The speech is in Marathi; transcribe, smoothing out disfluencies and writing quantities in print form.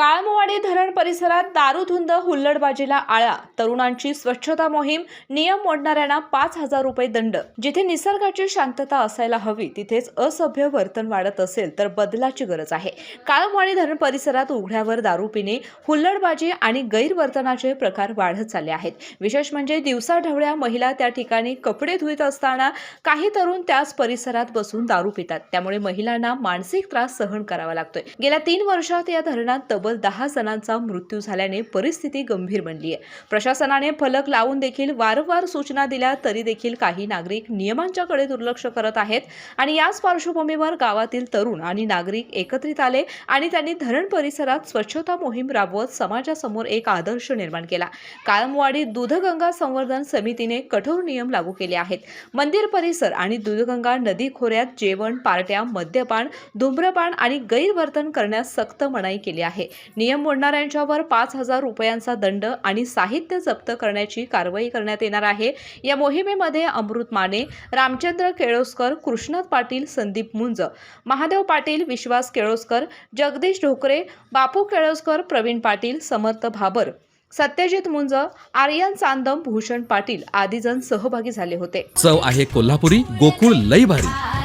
काळमवाडी धरण परिसरात दारूधुंद हुल्लडबाजीला आळा, तरुणांची स्वच्छता मोहीम, नियम मोडणाऱ्यांना 5,000 रुपये दंड। जिथे निसर्गाची शांतता असायला हवी तिथेच असभ्य वर्तन वाढत असेल तर बदलाची गरज आहे। काळमवाडी धरण परिसरात उघड्यावर दारू पिणे, हुल्लडबाजी आणि गैरवर्तनाचे प्रकार वाढत चालले आहेत। विशेष म्हणजे दिवसाढवळ्या महिला त्या ठिकाणी कपडे धुत असताना काही तरुण त्याच परिसरात बसून दारू पितात। त्यामुळे महिलांना मानसिक त्रास सहन करावा लागतोय। गेल्या 3 वर्षात या धरणात तब्बल 10 जणांचा मृत्यू झाल्याने परिस्थिती गंभीर बनली आहे। प्रशासनाने फलक लावून देखील वारंवार सूचना दिल्या तरी देखील काही नागरिक नियमांच्याकडे दुर्लक्ष करत आहेत आणि याच पार्श्वभूमीवर गावातील तरुण आणि नागरिक एकत्रित आले आणि त्यांनी धरण परिसरात स्वच्छता मोहीम राबवत समाजासमोर एक आदर्श निर्माण केला। काळमवाडी दूधगंगा संवर्धन समितीने कठोर नियम लागू केले आहेत। मंदिर परिसर आणि दूधगंगा नदी खोऱ्यात जेवण, पार्ट्या, मद्यपान, धूम्रपान आणि गैरवर्तन करण्यास सक्त मनाई केली आहे। नियम मोडणाऱ्यांच्यावर 5,000 रुपयांचा दंड आणि साहित्य जप्त करण्याची कारवाई करण्यात येणार आहे। या मोहिमेमध्ये अमृत माने, रामचंद्र केळोस्कर, कृष्णात पाटील, संदीप मुंज, महादेव पाटील, विश्वास केळोस्कर, जगदीश ढोकरे, बापू केळोस्कर, प्रवीण पाटील, समर्थ भाबर, सत्यजित मुंज, आर्यन चांदम, भूषण पाटील आदी जण सहभागी झाले होते। चव आहे कोल्हापुरी, गोकुळ लई भारी।